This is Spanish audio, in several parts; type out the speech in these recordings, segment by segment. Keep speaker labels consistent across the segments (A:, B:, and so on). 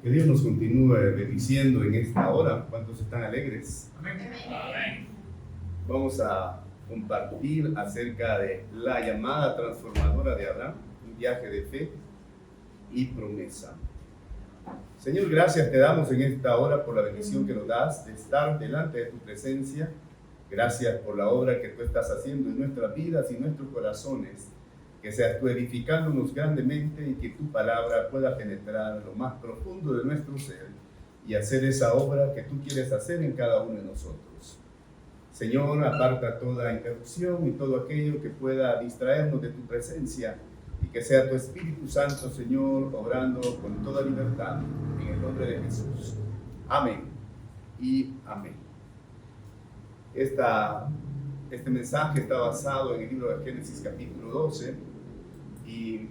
A: Que Dios nos continúe bendiciendo en esta hora. ¿Cuántos están alegres?
B: Amén.
A: Vamos a compartir acerca de la llamada transformadora de Abraham, un viaje de fe y promesa. Señor, gracias te damos en esta hora por la bendición que nos das de estar delante de tu presencia. Gracias por la obra que tú estás haciendo en nuestras vidas y nuestros corazones. Que seas tú edificándonos grandemente y que tu palabra pueda penetrar lo más profundo de nuestro ser y hacer esa obra que tú quieres hacer en cada uno de nosotros. Señor, aparta toda interrupción y todo aquello que pueda distraernos de tu presencia y que sea tu Espíritu Santo, Señor, obrando con toda libertad en el nombre de Jesús. Amén y amén. Este mensaje está basado en el libro de Génesis capítulo 12 y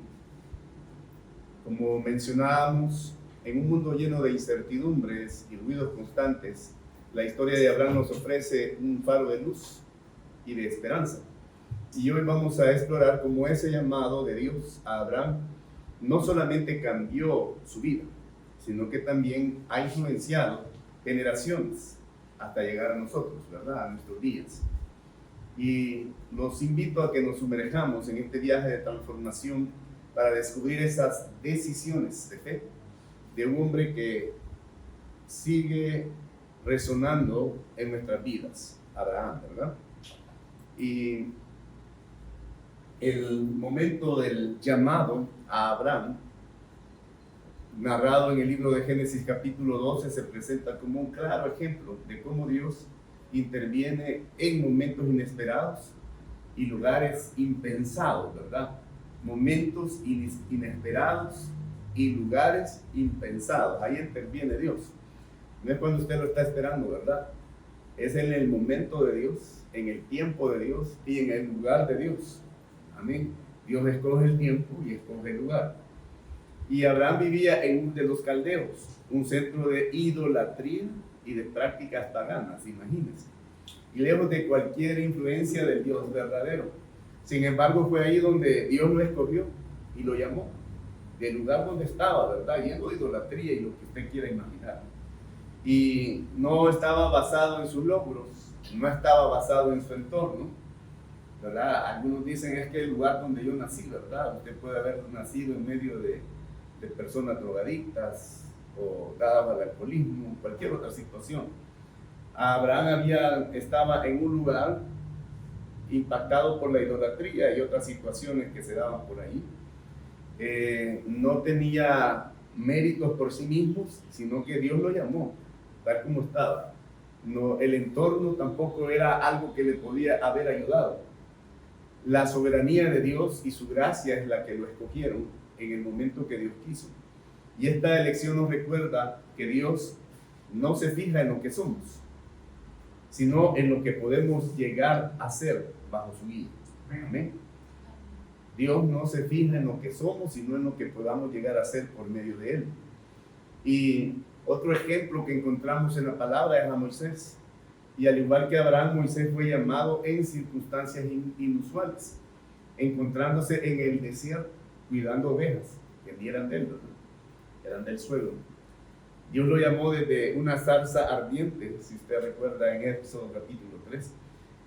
A: como mencionábamos, en un mundo lleno de incertidumbres y ruidos constantes, la historia de Abraham nos ofrece un faro de luz y de esperanza. Y hoy vamos a explorar cómo ese llamado de Dios a Abraham no solamente cambió su vida, sino que también ha influenciado generaciones hasta llegar a nosotros, ¿verdad? A nuestros días. Y los invito a que nos sumerjamos en este viaje de transformación para descubrir esas decisiones de fe de un hombre que sigue resonando en nuestras vidas, Abraham, ¿verdad? Y el momento del llamado a Abraham, narrado en el libro de Génesis capítulo 12, se presenta como un claro ejemplo de cómo Dios interviene en momentos inesperados y lugares impensados, ¿verdad? Momentos inesperados y lugares impensados. Ahí interviene Dios. No es cuando usted lo está esperando, ¿verdad? Es en el momento de Dios, en el tiempo de Dios y en el lugar de Dios. Amén. Dios escoge el tiempo y escoge el lugar. Y Abraham vivía en Ur de los Caldeos, un centro de idolatría y de prácticas paganas, imagínense, y lejos de cualquier influencia del Dios verdadero. Sin embargo, fue ahí donde Dios lo escogió y lo llamó, del lugar donde estaba, ¿verdad? Lleno de idolatría y lo que usted quiera imaginar. Y no estaba basado en sus logros, no estaba basado en su entorno, ¿verdad? Algunos dicen es que el lugar donde yo nací, ¿verdad? Usted puede haber nacido en medio de personas drogadictas, o dadas al alcoholismo, cualquier otra situación. Abraham estaba en un lugar impactado por la idolatría y otras situaciones que se daban por ahí. No tenía méritos por sí mismos, sino que Dios lo llamó, tal como estaba. No, el entorno tampoco era algo que le podía haber ayudado. La soberanía de Dios y su gracia es la que lo escogieron en el momento que Dios quiso. Y esta elección nos recuerda que Dios no se fija en lo que somos, sino en lo que podemos llegar a ser bajo su guía. Amén. Dios no se fija en lo que somos, sino en lo que podamos llegar a ser por medio de Él. Y otro ejemplo que encontramos en la palabra es a Moisés. Y al igual que Abraham, Moisés fue llamado en circunstancias inusuales, encontrándose en el desierto, cuidando ovejas que ni eran de él, eran del suelo. Dios lo llamó desde una zarza ardiente, si usted recuerda en Éxodo capítulo 3.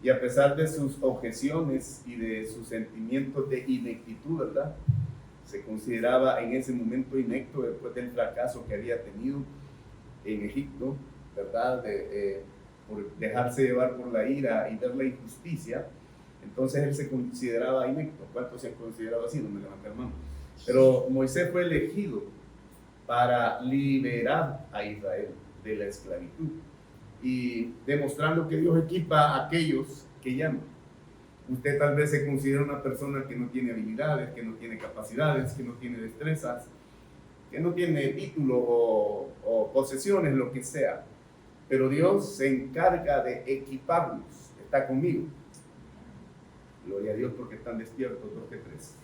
A: Y a pesar de sus objeciones y de sus sentimientos de ineptitud, ¿verdad? Se consideraba en ese momento inepto después del fracaso que había tenido en Egipto, ¿verdad? Por dejarse llevar por la ira y ver la injusticia. Entonces él se consideraba inepto. ¿Cuántos se han considerado así? No me levanta la mano. Pero Moisés fue elegido para liberar a Israel de la esclavitud y demostrando que Dios equipa a aquellos que llaman. Usted tal vez se considera una persona que no tiene habilidades, que no tiene capacidades, que no tiene destrezas, que no tiene título o posesiones, lo que sea, pero Dios se encarga de equiparnos. Está conmigo. Gloria a Dios porque están despiertos 2 que 3.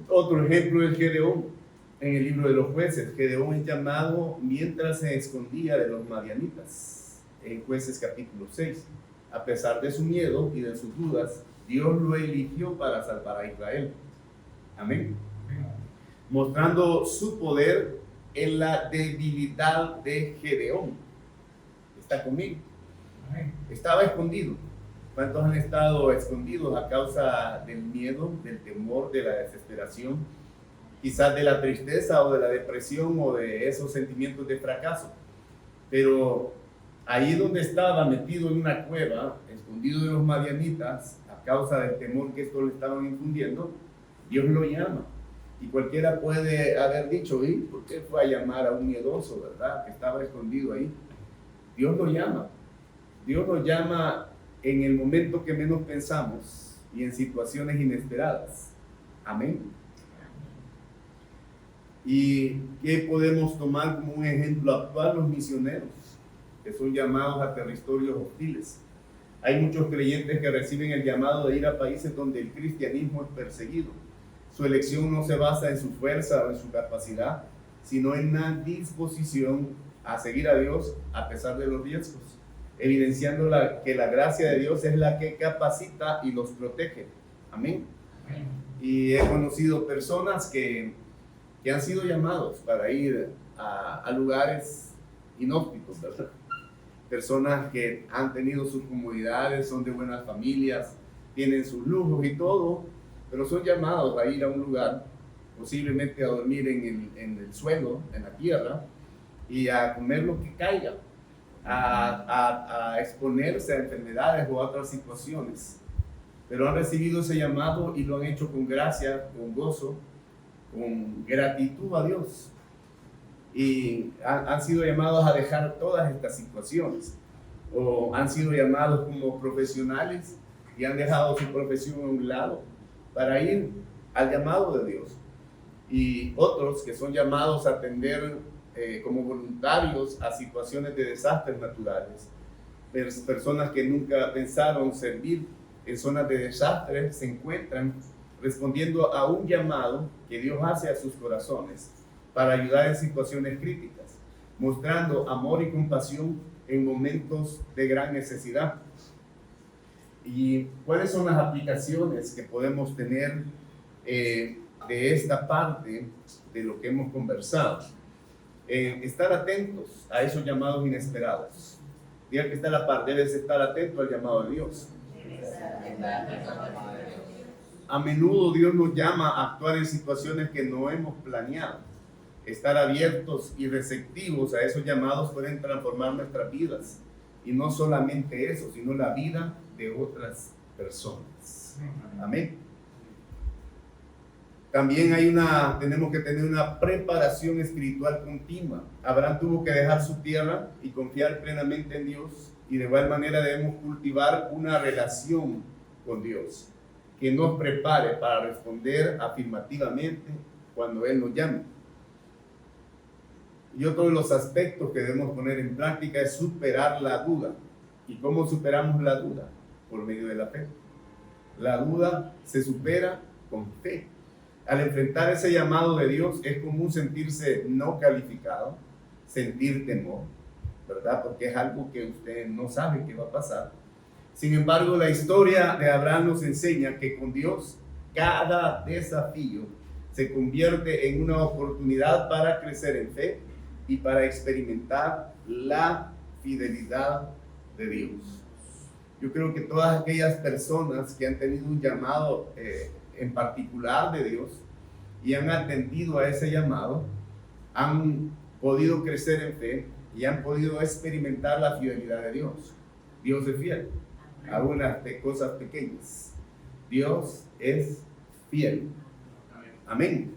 A: Otro ejemplo es Gedeón. En el libro de los jueces, Gedeón es llamado mientras se escondía de los madianitas, en Jueces capítulo 6. A pesar de su miedo y de sus dudas, Dios lo eligió para salvar a Israel. Amén. Mostrando su poder en la debilidad de Gedeón. ¿Está conmigo? Estaba escondido. ¿Cuántos han estado escondidos a causa del miedo, del temor, de la desesperación, quizás de la tristeza o de la depresión o de esos sentimientos de fracaso? Pero ahí donde estaba metido en una cueva, escondido de los madianitas, a causa del temor que estos le estaban infundiendo, Dios lo llama. Y cualquiera puede haber dicho, ¿y por qué fue a llamar a un miedoso, verdad, que estaba escondido ahí? Dios lo llama. Dios nos llama en el momento que menos pensamos y en situaciones inesperadas. Amén. ¿Y qué podemos tomar como un ejemplo actual? Los misioneros, que son llamados a territorios hostiles. Hay muchos creyentes que reciben el llamado de ir a países donde el cristianismo es perseguido. Su elección no se basa en su fuerza o en su capacidad, sino en la disposición a seguir a Dios a pesar de los riesgos, evidenciando que la gracia de Dios es la que capacita y los protege. Amén. Y he conocido personas que han sido llamados para ir a lugares inhóspitos, ¿verdad? Personas que han tenido sus comodidades, son de buenas familias, tienen sus lujos y todo, pero son llamados a ir a un lugar, posiblemente a dormir en el suelo, en la tierra, y a comer lo que caiga, a exponerse a enfermedades o a otras situaciones. Pero han recibido ese llamado y lo han hecho con gracia, con gozo, con gratitud a Dios. Y han sido llamados a dejar todas estas situaciones, o han sido llamados como profesionales y han dejado su profesión a un lado para ir al llamado de Dios. Y otros que son llamados a atender como voluntarios a situaciones de desastres naturales. Personas que nunca pensaron servir en zonas de desastre se encuentran respondiendo a un llamado que Dios hace a sus corazones para ayudar en situaciones críticas, mostrando amor y compasión en momentos de gran necesidad. ¿Y cuáles son las aplicaciones que podemos tener de esta parte de lo que hemos conversado? Estar atentos a esos llamados inesperados. Diga que está a la par, debes estar atento al llamado de Dios. A menudo Dios nos llama a actuar en situaciones que no hemos planeado. Estar abiertos y receptivos a esos llamados pueden transformar nuestras vidas. Y no solamente eso, sino la vida de otras personas. Amén. También tenemos que tener una preparación espiritual continua. Abraham tuvo que dejar su tierra y confiar plenamente en Dios. Y de igual manera debemos cultivar una relación con Dios que nos prepare para responder afirmativamente cuando Él nos llame. Y otro de los aspectos que debemos poner en práctica es superar la duda. ¿Y cómo superamos la duda? Por medio de la fe. La duda se supera con fe. Al enfrentar ese llamado de Dios es común sentirse no calificado, sentir temor, ¿verdad? Porque es algo que usted no sabe qué va a pasar. Sin embargo, la historia de Abraham nos enseña que con Dios cada desafío se convierte en una oportunidad para crecer en fe y para experimentar la fidelidad de Dios. Yo creo que todas aquellas personas que han tenido un llamado en particular de Dios y han atendido a ese llamado, han podido crecer en fe y han podido experimentar la fidelidad de Dios. Dios es fiel a unas cosas pequeñas. Dios es fiel. Amén.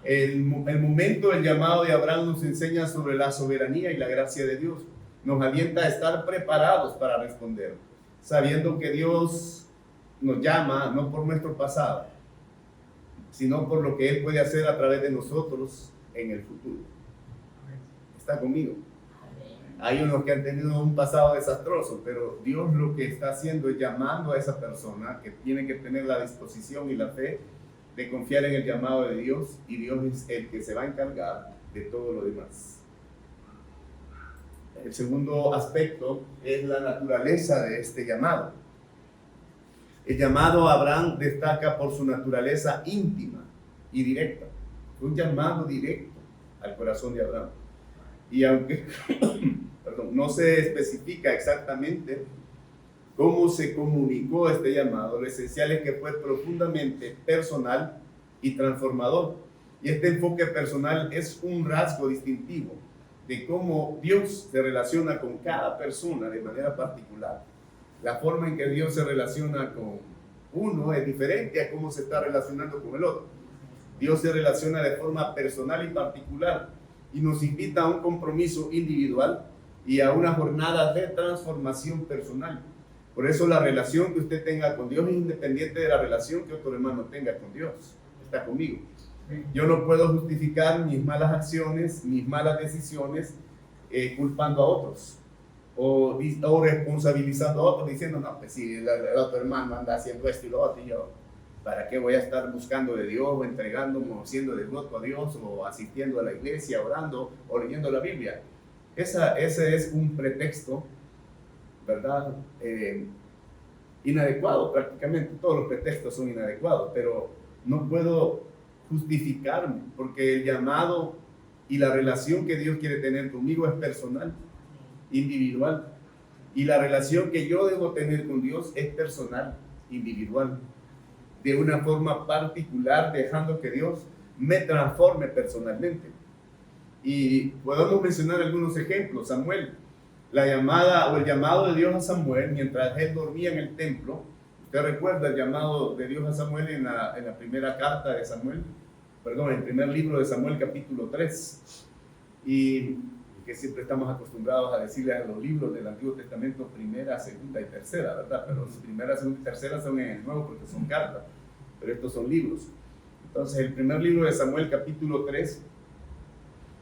A: El momento del llamado de Abraham nos enseña sobre la soberanía y la gracia de Dios. Nos alienta a estar preparados para responder, sabiendo que Dios nos llama no por nuestro pasado, sino por lo que Él puede hacer a través de nosotros en el futuro. ¿Está conmigo? Hay unos que han tenido un pasado desastroso, pero Dios lo que está haciendo es llamando a esa persona que tiene que tener la disposición y la fe de confiar en el llamado de Dios, y Dios es el que se va a encargar de todo lo demás. El segundo aspecto es la naturaleza de este llamado. El llamado a Abraham destaca por su naturaleza íntima y directa. Fue un llamado directo, al corazón de Abraham. Y aunque perdón, no se especifica exactamente cómo se comunicó este llamado, lo esencial es que fue profundamente personal y transformador. Y este enfoque personal es un rasgo distintivo de cómo Dios se relaciona con cada persona de manera particular. La forma en que Dios se relaciona con uno es diferente a cómo se está relacionando con el otro. Dios se relaciona de forma personal y particular y nos invita a un compromiso individual y a una jornada de transformación personal. Por eso la relación que usted tenga con Dios es independiente de la relación que otro hermano tenga con Dios. Está conmigo. Yo no puedo justificar mis malas acciones, mis malas decisiones, culpando a otros o responsabilizando a otros, diciendo, no, pues si el otro hermano anda haciendo esto y lo otro, y yo, ¿para qué voy a estar buscando de Dios o entregándome o siendo devoto a Dios o asistiendo a la iglesia, orando o leyendo la Biblia? Ese es un pretexto, ¿verdad? Inadecuado prácticamente. Todos los pretextos son inadecuados, pero no puedo justificarme porque el llamado y la relación que Dios quiere tener conmigo es personal, individual, y la relación que yo debo tener con Dios es personal, individual, de una forma particular, dejando que Dios me transforme personalmente. Y podemos mencionar algunos ejemplos. Samuel, la llamada o el llamado de Dios a Samuel mientras él dormía en el templo. Usted recuerda el llamado de Dios a Samuel en la primera carta de Samuel, perdón, en el primer libro de Samuel, capítulo 3, y que siempre estamos acostumbrados a decirle a los libros del Antiguo Testamento primera, segunda y tercera, ¿verdad? Pero las primera, segunda y tercera son en el Nuevo porque son cartas, pero estos son libros. Entonces el primer libro de Samuel, capítulo 3,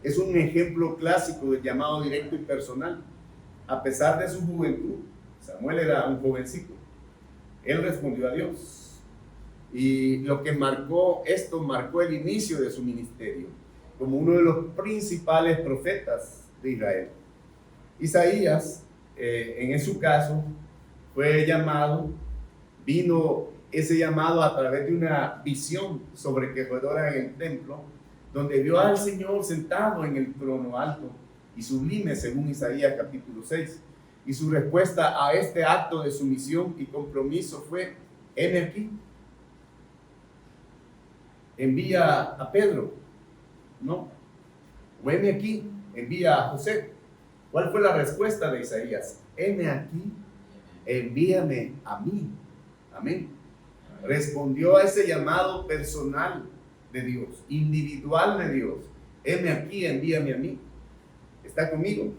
A: es un ejemplo clásico del llamado directo y personal. A pesar de su juventud, Samuel era un jovencito, él respondió a Dios. Y lo que marcó el inicio de su ministerio como uno de los principales profetas de Israel. Isaías, en su caso, fue llamado, vino ese llamado a través de una visión sobrecogedora en el templo, donde vio al Señor sentado en el trono alto y sublime, según Isaías capítulo 6. Y su respuesta a este acto de sumisión y compromiso fue: heme aquí, envía a Pedro, ¿no? O heme aquí, envía a José. ¿Cuál fue la respuesta de Isaías? Heme aquí, envíame a mí. Amén. Respondió a ese llamado personal de Dios, individual de Dios. Heme aquí, envíame a mí. ¿Está conmigo?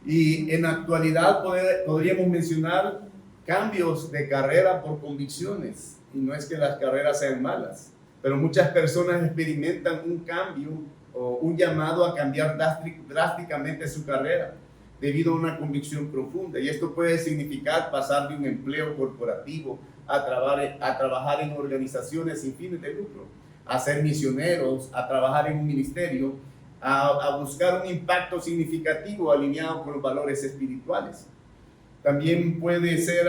A: Y en la actualidad podríamos mencionar cambios de carrera por convicciones. Y no es que las carreras sean malas, pero muchas personas experimentan un cambio o un llamado a cambiar drásticamente su carrera debido a una convicción profunda. Y esto puede significar pasar de un empleo corporativo a trabajar en organizaciones sin fines de lucro, a ser misioneros, a trabajar en un ministerio, a buscar un impacto significativo alineado con los valores espirituales. También puede ser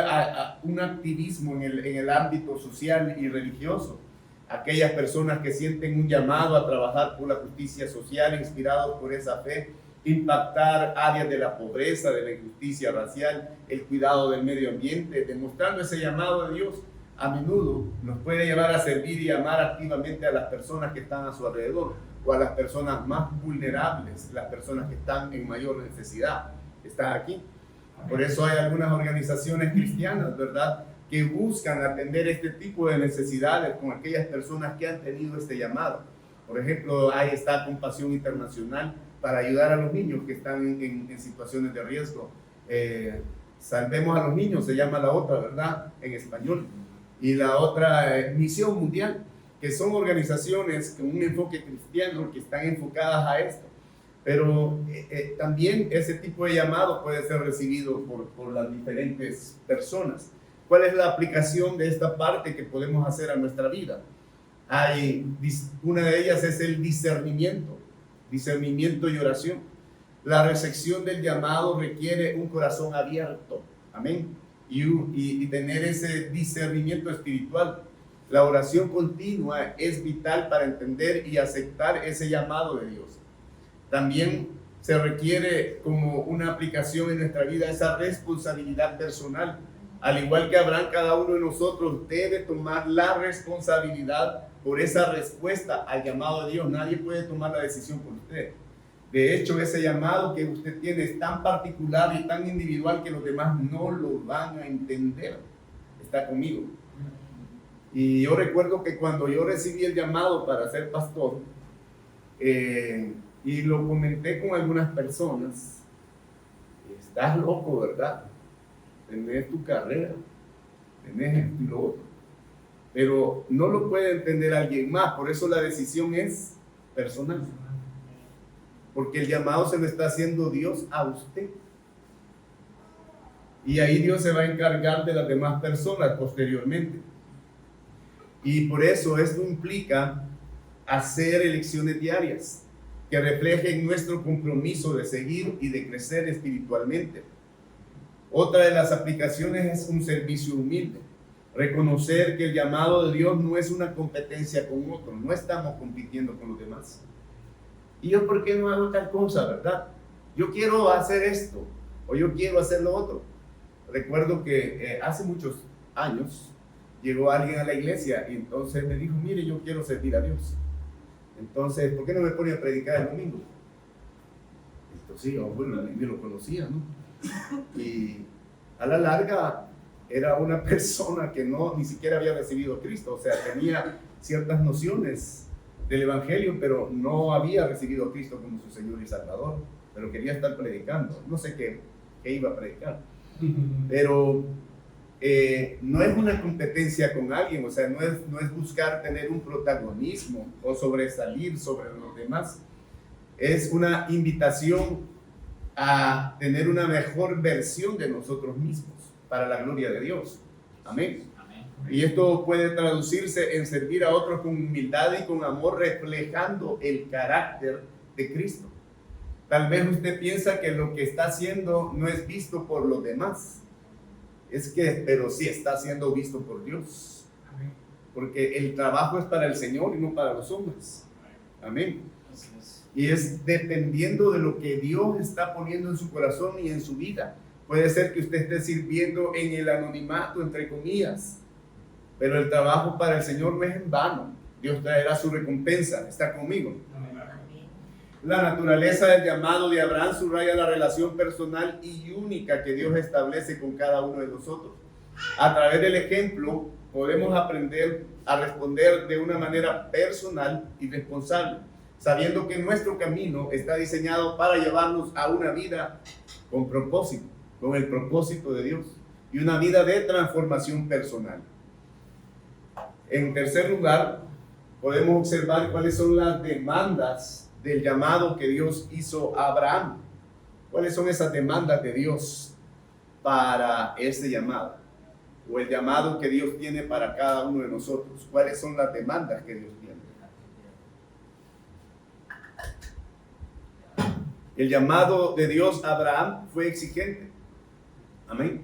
A: un activismo en el ámbito social y religioso. Aquellas personas que sienten un llamado a trabajar por la justicia social, inspirados por esa fe, impactar áreas de la pobreza, de la injusticia racial, el cuidado del medio ambiente, demostrando ese llamado de Dios. A menudo nos puede llevar a servir y amar activamente a las personas que están a su alrededor o a las personas más vulnerables, las personas que están en mayor necesidad. Están aquí. Por eso hay algunas organizaciones cristianas, ¿verdad?, que buscan atender este tipo de necesidades con aquellas personas que han tenido este llamado. Por ejemplo, ahí está Compasión Internacional para ayudar a los niños que están en situaciones de riesgo. Salvemos a los niños, se llama la otra, ¿verdad?, en español. Y la otra, Misión Mundial, que son organizaciones con un enfoque cristiano que están enfocadas a esto. Pero también ese tipo de llamado puede ser recibido por las diferentes personas. ¿Cuál es la aplicación de esta parte que podemos hacer a nuestra vida? Una de ellas es el discernimiento y oración. La recepción del llamado requiere un corazón abierto, amén, y tener ese discernimiento espiritual. La oración continua es vital para entender y aceptar ese llamado de Dios. También se requiere como una aplicación en nuestra vida esa responsabilidad personal. Al igual que Abraham, cada uno de nosotros debe tomar la responsabilidad por esa respuesta al llamado de Dios. Nadie puede tomar la decisión por usted. De hecho, ese llamado que usted tiene es tan particular y tan individual que los demás no lo van a entender. Está conmigo. Y yo recuerdo que cuando yo recibí el llamado para ser pastor, y lo comenté con algunas personas, estás loco, ¿verdad? Tenés tu carrera, tenés esto y lo otro, pero no lo puede entender alguien más. Por eso la decisión es personal, porque el llamado se lo está haciendo Dios a usted, y ahí Dios se va a encargar de las demás personas posteriormente. Y por eso esto implica hacer elecciones diarias que reflejen nuestro compromiso de seguir y de crecer espiritualmente. Otra de las aplicaciones es un servicio humilde. Reconocer que el llamado de Dios no es una competencia con otro. No estamos compitiendo con los demás. ¿Y yo por qué no hago tal cosa, verdad? Yo quiero hacer esto o yo quiero hacer lo otro. Recuerdo que hace muchos años llegó alguien a la iglesia y entonces me dijo, mire, yo quiero servir a Dios. Entonces, ¿por qué no me pone a predicar el domingo? Entonces, sí, bueno, ni lo conocía, ¿no? Y a la larga era una persona que ni siquiera había recibido a Cristo. O sea, tenía ciertas nociones del evangelio, pero no había recibido a Cristo como su Señor y Salvador, pero quería estar predicando. No sé qué iba a predicar, pero no es una competencia con alguien. O sea, no es buscar tener un protagonismo o sobresalir sobre los demás. Es una invitación a tener una mejor versión de nosotros mismos para la gloria de Dios. Amén. Y esto puede traducirse en servir a otros con humildad y con amor, reflejando el carácter de Cristo. Tal vez usted piensa que lo que está haciendo no es visto por los demás. Pero sí está siendo visto por Dios. Amén. Porque el trabajo es para el Señor y no para los hombres. Amén. Y es dependiendo de lo que Dios está poniendo en su corazón y en su vida. Puede ser que usted esté sirviendo en el anonimato, entre comillas, pero el trabajo para el Señor no es en vano. Dios traerá su recompensa. ¿Está conmigo? Amén. La naturaleza del llamado de Abraham subraya la relación personal y única que Dios establece con cada uno de nosotros. A través del ejemplo podemos aprender a responder de una manera personal y responsable, sabiendo que nuestro camino está diseñado para llevarnos a una vida con propósito, con el propósito de Dios, y una vida de transformación personal. En tercer lugar, podemos observar cuáles son las demandas del llamado que Dios hizo a Abraham. ¿Cuáles son esas demandas de Dios para ese llamado? O el llamado que Dios tiene para cada uno de nosotros. ¿Cuáles son las demandas que Dios tiene? El llamado de Dios a Abraham fue exigente. Amén.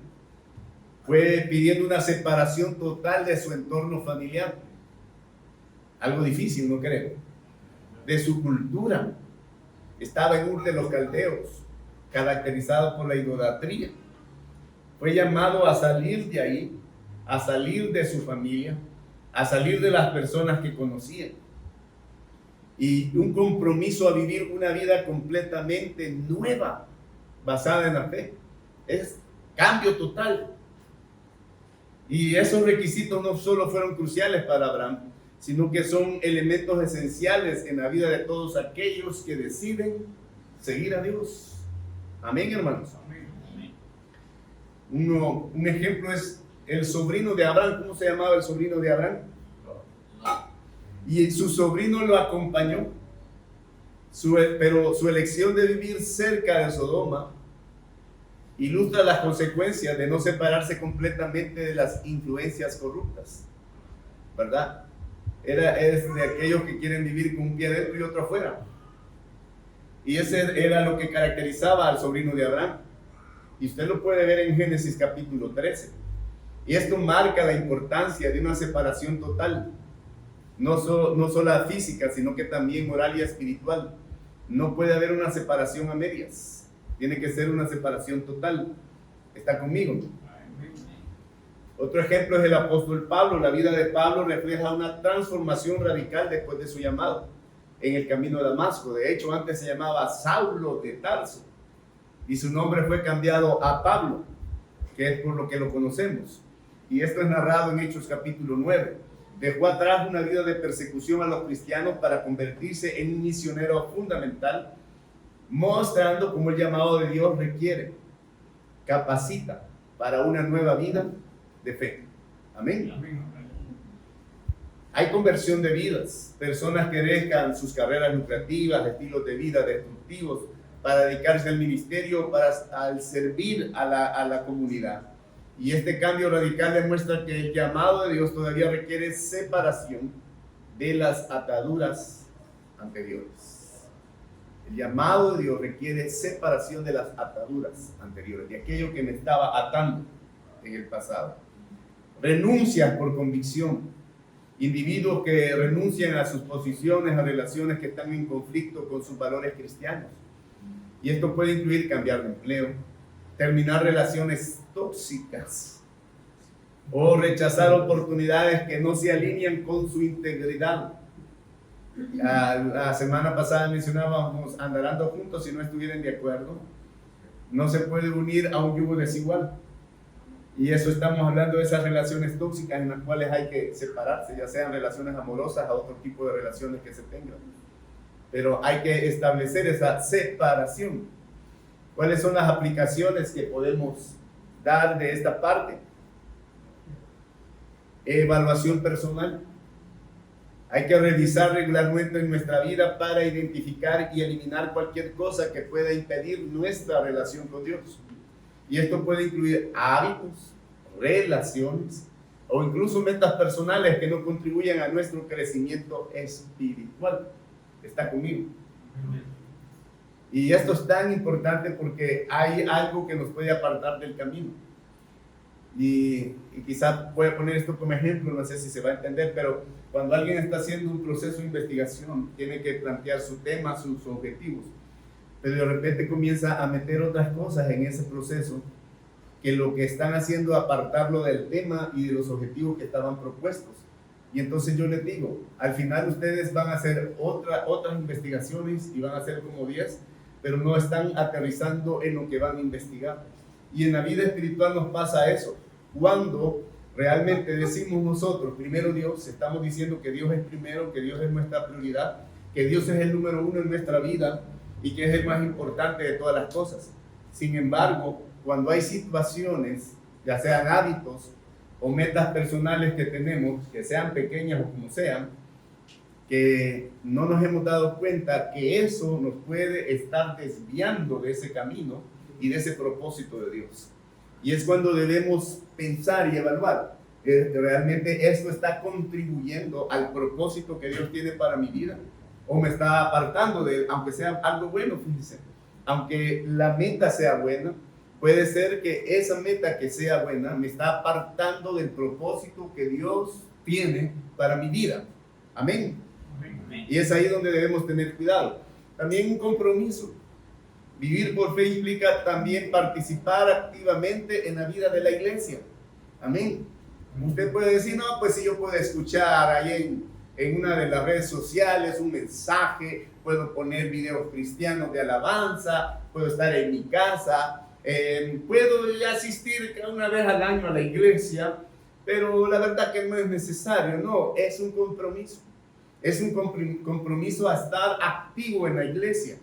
A: Fue pidiendo una separación total de su entorno familiar. Algo difícil, ¿no creo? De su cultura. Estaba en Ur de los Caldeos, caracterizado por la idolatría. Fue llamado a salir de ahí, a salir de su familia, a salir de las personas que conocía, y un compromiso a vivir una vida completamente nueva, basada en la fe. Es cambio total. Y esos requisitos no solo fueron cruciales para Abraham, sino que son elementos esenciales en la vida de todos aquellos que deciden seguir a Dios. Amén, hermanos. Un ejemplo es el sobrino de Abraham. ¿Cómo se llamaba el sobrino de Abraham? Y su sobrino lo acompañó, pero su elección de vivir cerca de Sodoma ilustra las consecuencias de no separarse completamente de las influencias corruptas, ¿verdad? Es de aquellos que quieren vivir con un pie adentro y otro afuera. Y ese era lo que caracterizaba al sobrino de Abraham. Y usted lo puede ver en Génesis capítulo 13. Y esto marca la importancia de una separación total, no solo física, sino que también moral y espiritual. No puede haber una separación a medias, tiene que ser una separación total. ¿Está conmigo? Otro ejemplo es el apóstol Pablo. La vida de Pablo refleja una transformación radical después de su llamado en el camino de Damasco. De hecho, antes se llamaba Saulo de Tarso y su nombre fue cambiado a Pablo, que es por lo que lo conocemos. Y esto es narrado en Hechos capítulo 9. Dejó atrás una vida de persecución a los cristianos para convertirse en un misionero fundamental, mostrando cómo el llamado de Dios requiere, capacita para una nueva vida de fe. Amén. Hay conversión de vidas, personas que dejan sus carreras lucrativas, estilos de vida destructivos para dedicarse al ministerio, al servir a la comunidad. Y este cambio radical demuestra que el llamado de Dios todavía requiere separación de las ataduras anteriores. El llamado de Dios requiere separación de las ataduras anteriores, de aquello que me estaba atando en el pasado. Renuncias por convicción. Individuos que renuncian a sus posiciones, a relaciones que están en conflicto con sus valores cristianos. Y esto puede incluir cambiar de empleo, terminar relaciones tóxicas o rechazar oportunidades que no se alinean con su integridad. La semana pasada mencionábamos andar juntos si no estuvieran de acuerdo. No se puede unir a un yugo desigual. Y eso estamos hablando de esas relaciones tóxicas en las cuales hay que separarse, ya sean relaciones amorosas a otro tipo de relaciones que se tengan. Pero hay que establecer esa separación. ¿Cuáles son las aplicaciones que podemos dar de esta parte? Evaluación personal. Hay que revisar regularmente en nuestra vida para identificar y eliminar cualquier cosa que pueda impedir nuestra relación con Dios. Y esto puede incluir hábitos, relaciones o incluso metas personales que no contribuyen a nuestro crecimiento espiritual. ¿Está conmigo? Y esto es tan importante porque hay algo que nos puede apartar del camino. Y quizás voy a poner esto como ejemplo, no sé si se va a entender, pero cuando alguien está haciendo un proceso de investigación, tiene que plantear su tema, sus objetivos, pero de repente comienza a meter otras cosas en ese proceso que lo que están haciendo es apartarlo del tema y de los objetivos que estaban propuestos. Y entonces yo les digo, al final ustedes van a hacer otras investigaciones y van a hacer como 10, pero no están aterrizando en lo que van a investigar. Y en la vida espiritual nos pasa eso. Cuando realmente decimos nosotros, primero Dios, estamos diciendo que Dios es primero, que Dios es nuestra prioridad, que Dios es el número 1 en nuestra vida y que es el más importante de todas las cosas. Sin embargo, cuando hay situaciones, ya sean hábitos o metas personales que tenemos, que sean pequeñas o como sean, que no nos hemos dado cuenta que eso nos puede estar desviando de ese camino y de ese propósito de Dios. Y es cuando debemos pensar y evaluar, ¿realmente esto está contribuyendo al propósito que Dios tiene para mi vida? ¿O me está apartando de, aunque sea algo bueno, fíjense, aunque la meta sea buena, puede ser que esa meta que sea buena me está apartando del propósito que Dios tiene para mi vida? Amén. Amén. Y es ahí donde debemos tener cuidado. También un compromiso. Vivir por fe implica también participar activamente en la vida de la iglesia. Amén. Usted puede decir, no, pues si yo puedo escuchar ahí en una de las redes sociales un mensaje, puedo poner videos cristianos de alabanza, puedo estar en mi casa, puedo asistir una vez al año a la iglesia, pero la verdad que no es necesario. No, es un compromiso. Es un compromiso a estar activo en la iglesia,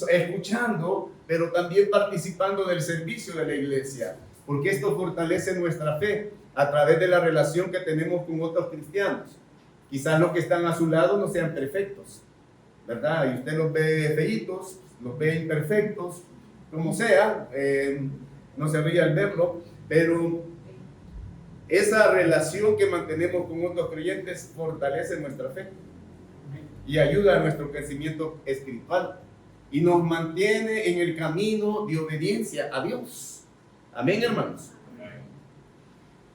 A: escuchando, pero también participando del servicio de la iglesia, porque esto fortalece nuestra fe a través de la relación que tenemos con otros cristianos. Quizás los que están a su lado no sean perfectos, ¿verdad? Y usted los ve feitos, los ve imperfectos, como sea, no se ríe al verlo, pero esa relación que mantenemos con otros creyentes fortalece nuestra fe y ayuda a nuestro crecimiento espiritual y nos mantiene en el camino de obediencia a Dios. Amén, hermanos.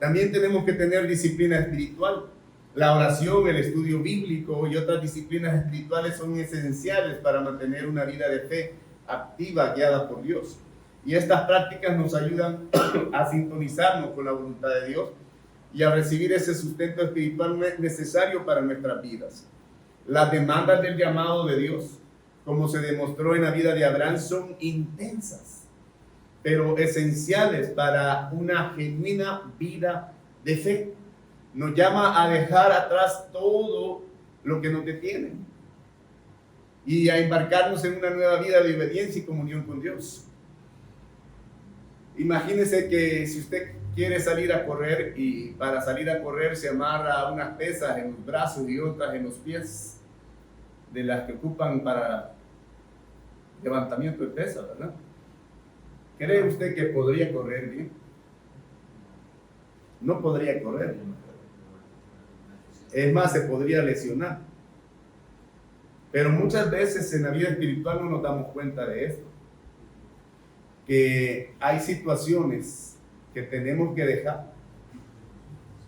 A: También tenemos que tener disciplina espiritual. La oración, el estudio bíblico y otras disciplinas espirituales son esenciales para mantener una vida de fe activa, guiada por Dios. Y estas prácticas nos ayudan a sintonizarnos con la voluntad de Dios y a recibir ese sustento espiritual necesario para nuestras vidas. Las demandas del llamado de Dios, como se demostró en la vida de Abraham, son intensas, pero esenciales para una genuina vida de fe. Nos llama a dejar atrás todo lo que nos detiene y a embarcarnos en una nueva vida de obediencia y comunión con Dios. Imagínese que si usted quiere salir a correr y para salir a correr se amarra unas pesas en los brazos y otras en los pies, de las que ocupan para levantamiento de pesas, ¿verdad? ¿Cree usted que podría correr bien? No podría correr. Es más, se podría lesionar. Pero muchas veces en la vida espiritual no nos damos cuenta de esto. Que hay situaciones que tenemos que dejar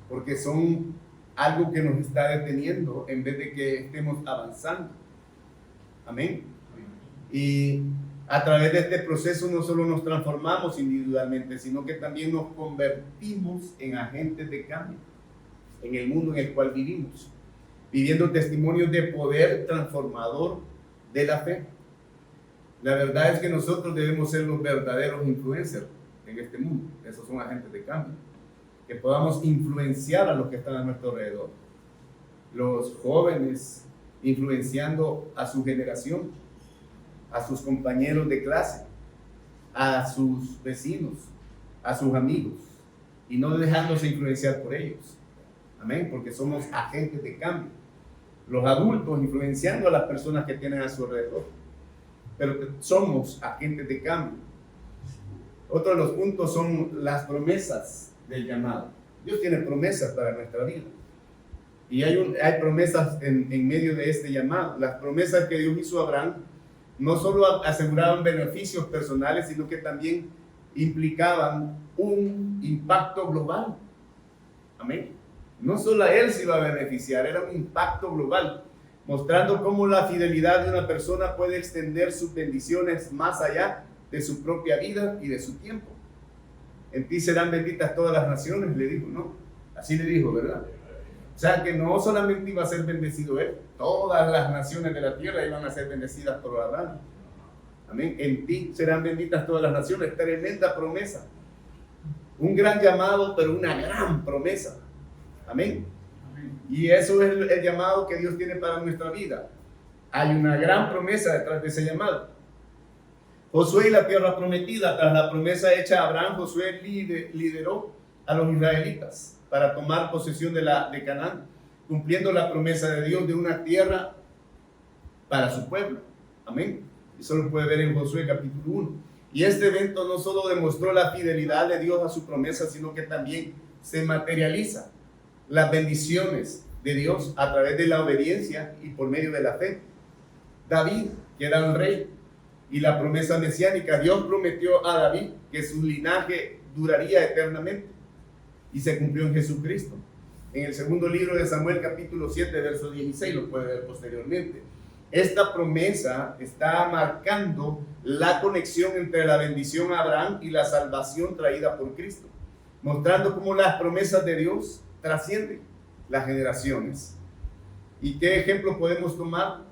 A: porque son algo que nos está deteniendo en vez de que estemos avanzando. Amén. Y a través de este proceso no solo nos transformamos individualmente, sino que también nos convertimos en agentes de cambio en el mundo en el cual vivimos, viviendo testimonios de poder transformador de la fe. La verdad es que nosotros debemos ser los verdaderos influencers en este mundo. Esos son agentes de cambio, que podamos influenciar a los que están a nuestro alrededor. Los jóvenes influenciando a su generación, a sus compañeros de clase, a sus vecinos, a sus amigos, y no dejándose influenciar por ellos. Amén, porque somos agentes de cambio. Los adultos influenciando a las personas que tienen a su alrededor, pero somos agentes de cambio. Otro de los puntos son las promesas del llamado. Dios tiene promesas para nuestra vida. Y hay promesas en medio de este llamado. Las promesas que Dios hizo a Abraham no solo aseguraban beneficios personales, sino que también implicaban un impacto global. Amén. No solo a él se iba a beneficiar, era un impacto global, mostrando cómo la fidelidad de una persona puede extender sus bendiciones más allá de su propia vida y de su tiempo. En ti serán benditas todas las naciones, le dijo, ¿no? Así le dijo, ¿verdad? O sea que no solamente iba a ser bendecido él, todas las naciones de la tierra iban a ser bendecidas por Abraham. Amén. En ti serán benditas todas las naciones. Tremenda promesa. Un gran llamado, pero una gran promesa. Amén. Y eso es el llamado que Dios tiene para nuestra vida. Hay una gran promesa detrás de ese llamado. Josué y la tierra prometida. Tras la promesa hecha a Abraham, Josué lideró a los israelitas para tomar posesión de Canaán, cumpliendo la promesa de Dios de una tierra para su pueblo. Amén. Eso lo puede ver en Josué capítulo 1. Y este evento no solo demostró la fidelidad de Dios a su promesa, sino que también se materializa las bendiciones de Dios a través de la obediencia y por medio de la fe. David, que era un rey, y la promesa mesiánica, Dios prometió a David que su linaje duraría eternamente, y se cumplió en Jesucristo. En el segundo libro de Samuel, capítulo 7, verso 16, lo puede ver posteriormente. Esta promesa está marcando la conexión entre la bendición a Abraham y la salvación traída por Cristo, mostrando cómo las promesas de Dios trascienden las generaciones. ¿Y qué ejemplo podemos tomar?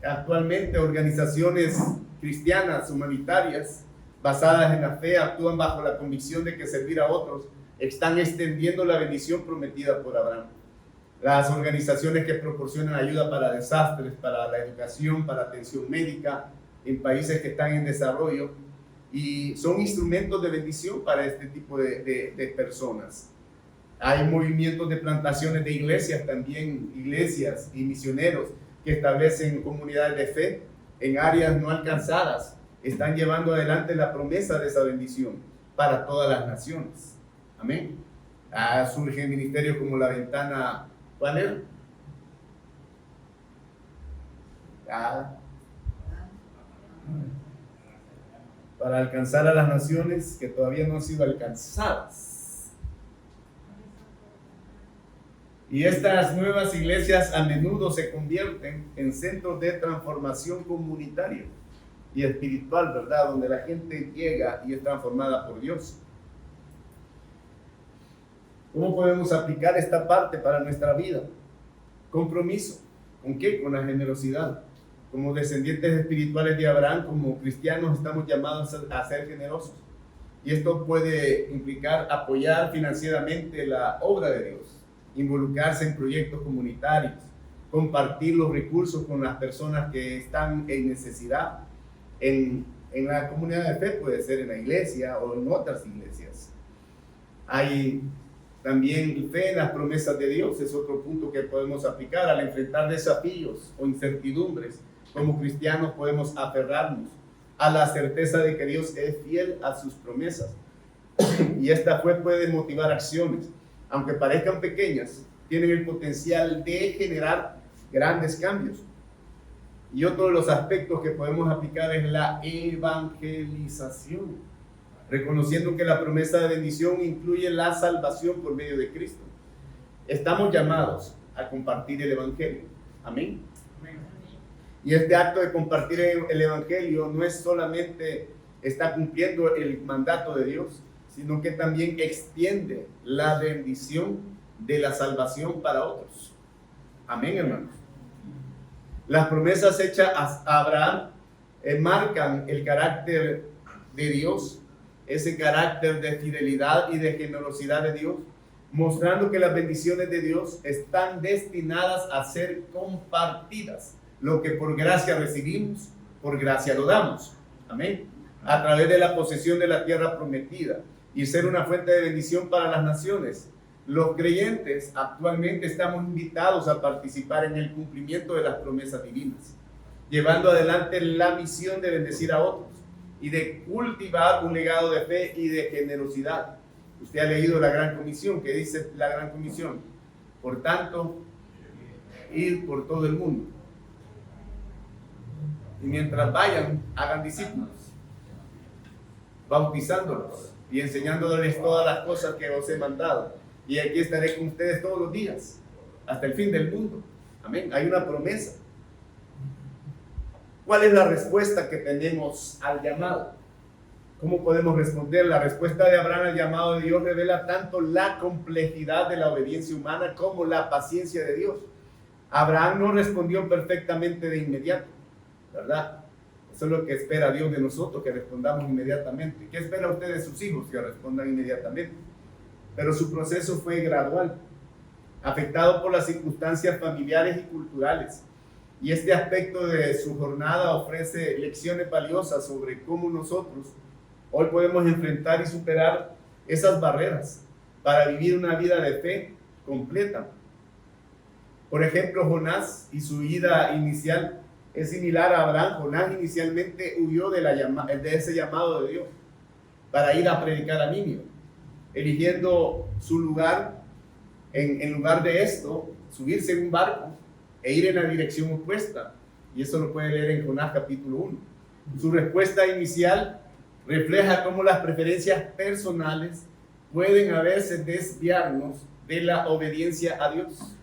A: Actualmente organizaciones cristianas, humanitarias, basadas en la fe, actúan bajo la convicción de que servir a otros están extendiendo la bendición prometida por Abraham. Las organizaciones que proporcionan ayuda para desastres, para la educación, para atención médica en países que están en desarrollo, y son instrumentos de bendición para este tipo de personas. Hay movimientos de plantaciones de iglesias también, iglesias y misioneros que establecen comunidades de fe en áreas no alcanzadas. Están llevando adelante la promesa de esa bendición para todas las naciones. Amén. Surgen ministerios como la ventana, ¿cuál era? Para alcanzar a las naciones que todavía no han sido alcanzadas. Y estas nuevas iglesias a menudo se convierten en centros de transformación comunitaria y espiritual, ¿verdad? Donde la gente llega y es transformada por Dios. ¿Cómo podemos aplicar esta parte para nuestra vida? Compromiso. ¿Con qué? Con la generosidad. Como descendientes espirituales de Abraham, como cristianos, estamos llamados a ser generosos. Y esto puede implicar apoyar financieramente la obra de Dios, involucrarse en proyectos comunitarios, compartir los recursos con las personas que están en necesidad. En la comunidad de fe, puede ser en la iglesia o en otras iglesias. Hay también fe en las promesas de Dios, es otro punto que podemos aplicar al enfrentar desafíos o incertidumbres. Como cristianos podemos aferrarnos a la certeza de que Dios es fiel a sus promesas. Y esta fe puede motivar acciones, aunque parezcan pequeñas, tienen el potencial de generar grandes cambios. Y otro de los aspectos que podemos aplicar es la evangelización, reconociendo que la promesa de bendición incluye la salvación por medio de Cristo. Estamos llamados a compartir el evangelio. Amén. Y este acto de compartir el evangelio no es solamente está cumpliendo el mandato de Dios, sino que también extiende la bendición de la salvación para otros. Amén, hermanos. Las promesas hechas a Abraham marcan el carácter de Dios, ese carácter de fidelidad y de generosidad de Dios, mostrando que las bendiciones de Dios están destinadas a ser compartidas. Lo que por gracia recibimos, por gracia lo damos. Amén. A través de la posesión de la tierra prometida y ser una fuente de bendición para las naciones. Los creyentes actualmente estamos invitados a participar en el cumplimiento de las promesas divinas, llevando adelante la misión de bendecir a otros y de cultivar un legado de fe y de generosidad. Usted ha leído la Gran Comisión, que dice la Gran Comisión: por tanto, ir por todo el mundo. Y mientras vayan, hagan discípulos, bautizándolos y enseñándoles todas las cosas que os he mandado. Y aquí estaré con ustedes todos los días, hasta el fin del mundo. Amén. Hay una promesa. ¿Cuál es la respuesta que tenemos al llamado? ¿Cómo podemos responder? La respuesta de Abraham al llamado de Dios revela tanto la complejidad de la obediencia humana como la paciencia de Dios. Abraham no respondió perfectamente de inmediato, ¿verdad? Eso es lo que espera Dios de nosotros, que respondamos inmediatamente. ¿Qué espera usted de sus hijos? Que respondan inmediatamente. Pero su proceso fue gradual, afectado por las circunstancias familiares y culturales. Y este aspecto de su jornada ofrece lecciones valiosas sobre cómo nosotros hoy podemos enfrentar y superar esas barreras para vivir una vida de fe completa. Por ejemplo, Jonás y su ida inicial es similar a Abraham. Jonás inicialmente huyó de ese llamado de Dios para ir a predicar a Nínive, eligiendo su lugar, en lugar de esto, subirse en un barco e ir en la dirección opuesta. Y eso lo puede leer en Jonás capítulo 1. Su respuesta inicial refleja cómo las preferencias personales pueden a veces desviarnos de la obediencia a Dios,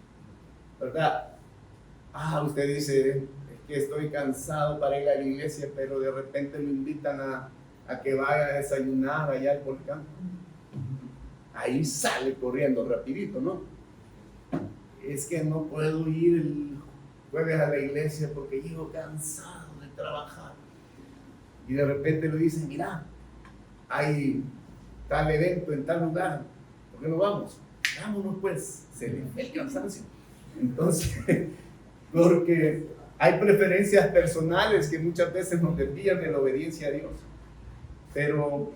A: ¿verdad? Usted dice: es que estoy cansado para ir a la iglesia, pero de repente lo invitan a que vaya a desayunar allá al volcán. Ahí sale corriendo rapidito, ¿no? Es que no puedo ir el jueves a la iglesia porque llego cansado de trabajar. Y de repente le dicen: mira, hay tal evento en tal lugar, ¿por qué no vamos? Vámonos pues, se le fue el cansancio. Entonces, porque hay preferencias personales que muchas veces nos desvían de la obediencia a Dios. Pero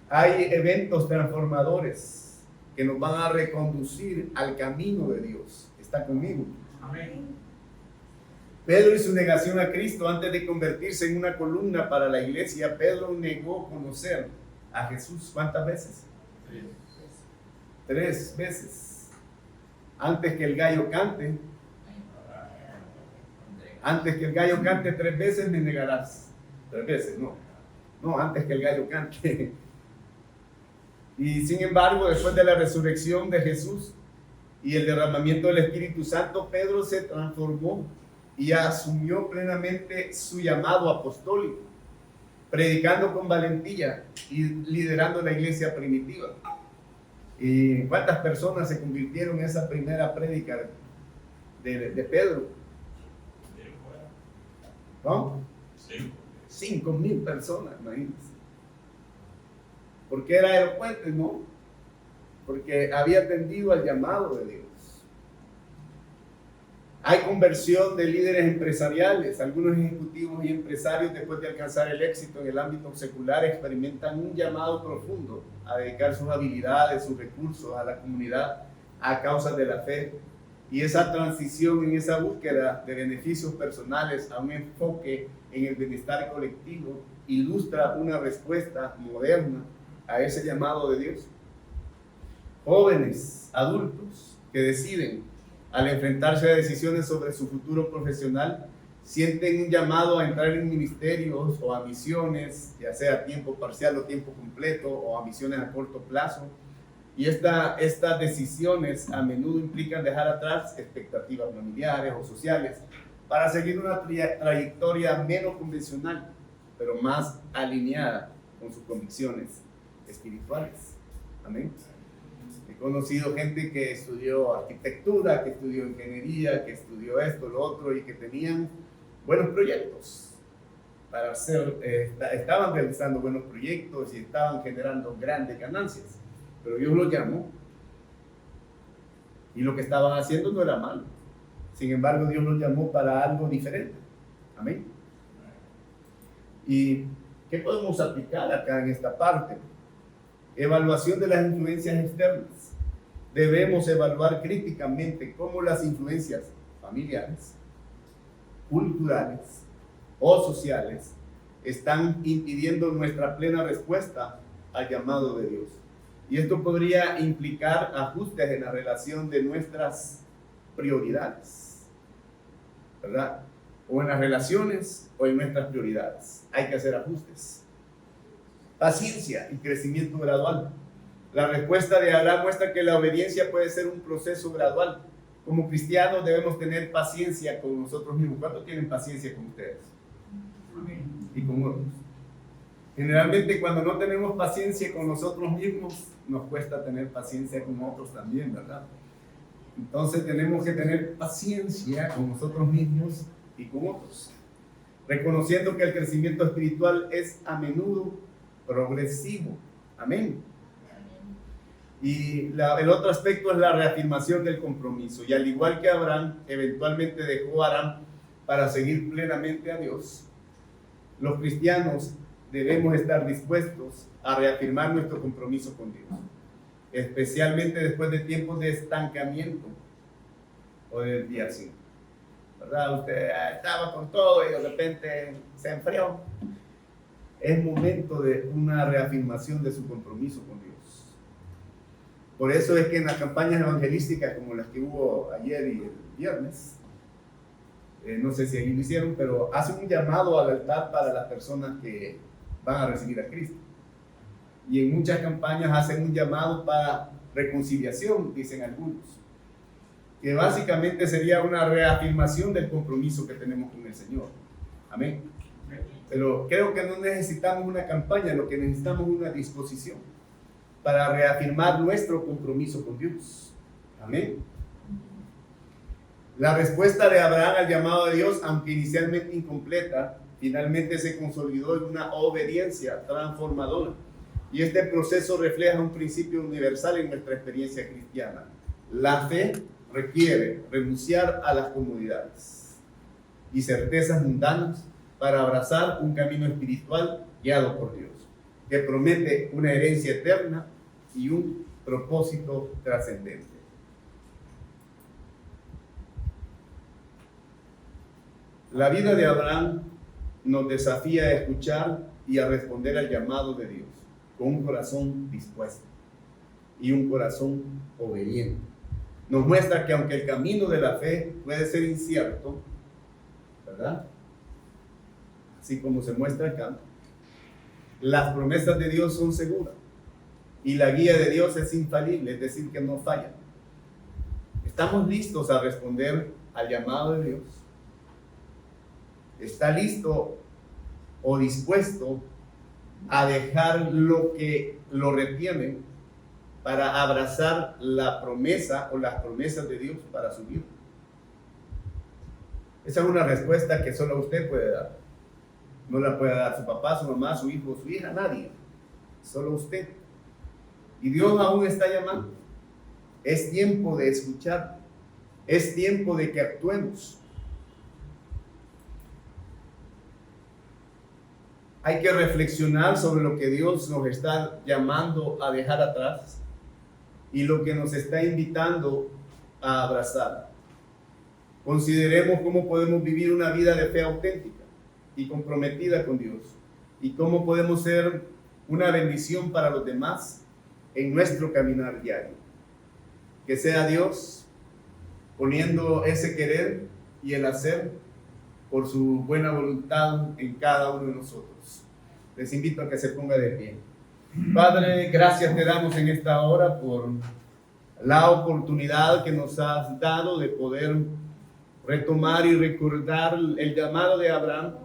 A: hay eventos transformadores que nos van a reconducir al camino de Dios. ¿Está conmigo? Amén. Pedro y su negación a Cristo antes de convertirse en una columna para la iglesia. Pedro negó conocer a Jesús. ¿Cuántas veces? 3 veces. Antes que el gallo cante. Antes que el gallo cante 3 veces me negarás. 3 veces, no, antes que el gallo cante. Y sin embargo, después de la resurrección de Jesús, y el derramamiento del Espíritu Santo, Pedro se transformó y asumió plenamente su llamado apostólico, predicando con valentía y liderando la iglesia primitiva. ¿Y cuántas personas se convirtieron en esa primera prédica de Pedro? ¿No? 5,000 personas, imagínense. Porque era elocuente, ¿no? Porque había atendido al llamado de Dios. Hay conversión de líderes empresariales. Algunos ejecutivos y empresarios, después de alcanzar el éxito en el ámbito secular, experimentan un llamado profundo a dedicar sus habilidades, sus recursos a la comunidad a causa de la fe. Y esa transición en esa búsqueda de beneficios personales a un enfoque en el bienestar colectivo ilustra una respuesta moderna a ese llamado de Dios. Jóvenes, adultos que deciden, al enfrentarse a decisiones sobre su futuro profesional, sienten un llamado a entrar en ministerios o a misiones, ya sea a tiempo parcial o tiempo completo, o a misiones a corto plazo. Y estas decisiones a menudo implican dejar atrás expectativas familiares o sociales para seguir una trayectoria menos convencional, pero más alineada con sus convicciones espirituales. Amén. He conocido gente que estudió arquitectura, que estudió ingeniería, que estudió esto, lo otro, y que tenían buenos proyectos para hacer, estaban realizando buenos proyectos y estaban generando grandes ganancias. Pero Dios los llamó y lo que estaban haciendo no era malo. Sin embargo, Dios los llamó para algo diferente. Amén. ¿Y qué podemos aplicar acá en esta parte? Evaluación de las influencias externas. Debemos evaluar críticamente cómo las influencias familiares, culturales o sociales están impidiendo nuestra plena respuesta al llamado de Dios. Y esto podría implicar ajustes en la relación de nuestras prioridades, ¿verdad? O en las relaciones o en nuestras prioridades. Hay que hacer ajustes. Paciencia y crecimiento gradual. La respuesta de Abraham muestra que la obediencia puede ser un proceso gradual. Como cristianos debemos tener paciencia con nosotros mismos. ¿Cuántos tienen paciencia con ustedes? Y con otros. Generalmente cuando no tenemos paciencia con nosotros mismos, nos cuesta tener paciencia con otros también, ¿verdad? Entonces tenemos que tener paciencia con nosotros mismos y con otros, reconociendo que el crecimiento espiritual es a menudo progresivo. Amén. Y el otro aspecto es la reafirmación del compromiso. Y al igual que Abraham eventualmente dejó Aram para seguir plenamente a Dios, los cristianos debemos estar dispuestos a reafirmar nuestro compromiso con Dios, especialmente después de tiempos de estancamiento o de desviación. ¿Verdad? Usted estaba con todo y de repente se enfrió. Es momento de una reafirmación de su compromiso con Dios. Por eso es que en las campañas evangelísticas como las que hubo ayer y el viernes, no sé si ahí lo hicieron, pero hacen un llamado a lealtad para las personas que van a recibir a Cristo. Y en muchas campañas hacen un llamado para reconciliación, dicen algunos, que básicamente sería una reafirmación del compromiso que tenemos con el Señor. Amén. Pero creo que no necesitamos una campaña, lo que necesitamos es una disposición para reafirmar nuestro compromiso con Dios. Amén. La respuesta de Abraham al llamado de Dios, aunque inicialmente incompleta, finalmente se consolidó en una obediencia transformadora. Y este proceso refleja un principio universal en nuestra experiencia cristiana. La fe requiere renunciar a las comodidades y certezas mundanas para abrazar un camino espiritual guiado por Dios, que promete una herencia eterna y un propósito trascendente. La vida de Abraham nos desafía a escuchar y a responder al llamado de Dios con un corazón dispuesto y un corazón obediente. Nos muestra que aunque el camino de la fe puede ser incierto, ¿verdad? Así como se muestra acá, las promesas de Dios son seguras y la guía de Dios es infalible, es decir, que no falla. ¿Estamos listos a responder al llamado de Dios? ¿Está listo o dispuesto a dejar lo que lo retiene para abrazar la promesa o las promesas de Dios para su vida? Esa es una respuesta que solo usted puede dar. No la puede dar su papá, su mamá, su hijo, su hija, nadie. Solo usted. Y Dios aún está llamando. Es tiempo de escuchar. Es tiempo de que actuemos. Hay que reflexionar sobre lo que Dios nos está llamando a dejar atrás y lo que nos está invitando a abrazar. Consideremos cómo podemos vivir una vida de fe auténtica y comprometida con Dios, y cómo podemos ser una bendición para los demás en nuestro caminar diario. Que sea Dios poniendo ese querer y el hacer por su buena voluntad en cada uno de nosotros. Les invito a que se ponga de pie. Padre, gracias te damos en esta hora por la oportunidad que nos has dado de poder retomar y recordar el llamado de Abraham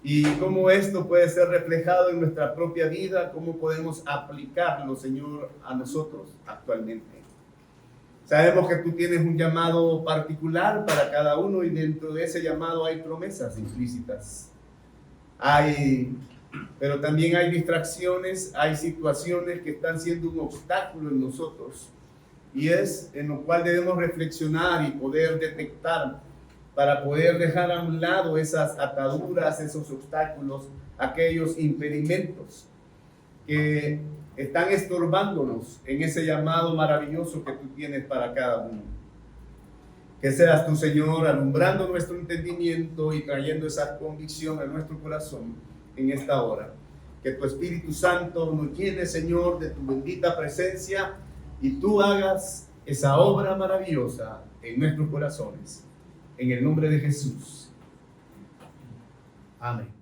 A: y cómo esto puede ser reflejado en nuestra propia vida, cómo podemos aplicarlo, Señor, a nosotros actualmente. Sabemos que tú tienes un llamado particular para cada uno y dentro de ese llamado hay promesas implícitas. Pero también hay distracciones, hay situaciones que están siendo un obstáculo en nosotros y es en lo cual debemos reflexionar y poder detectar para poder dejar a un lado esas ataduras, esos obstáculos, aquellos impedimentos que están estorbándonos en ese llamado maravilloso que tú tienes para cada uno. Que seas tú, Señor, alumbrando nuestro entendimiento y trayendo esa convicción a nuestro corazón en esta hora. Que tu Espíritu Santo nos llene, Señor, de tu bendita presencia y tú hagas esa obra maravillosa en nuestros corazones. En el nombre de Jesús. Amén.